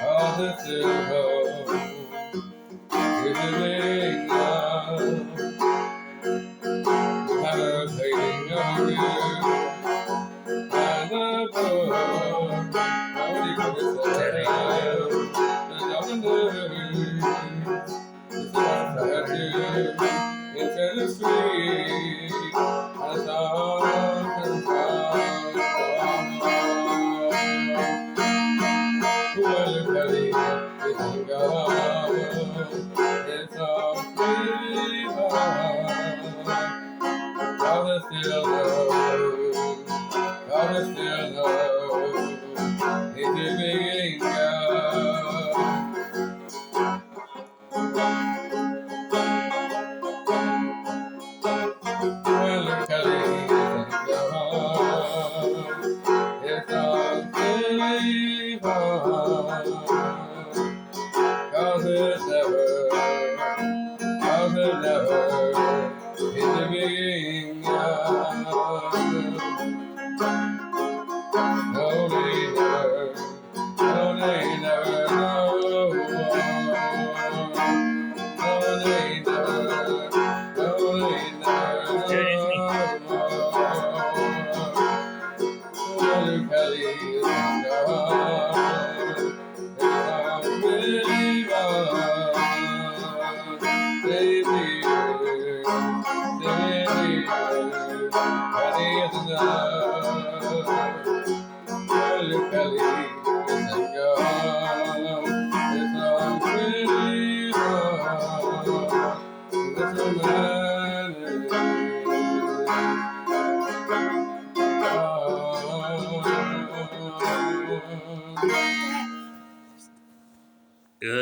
all the silver is a ring of painting of you. And the book, nobody could say, the governor. Into the street, as often whoever Kelly is in God, it's a believer. God is still love, God is still love, He's a big God. Whoever Kelly is in God, it's a believer. Cause it's never, in the beginning, no, they never know, no, they never, Whoever Kelly is in God, it's a believer.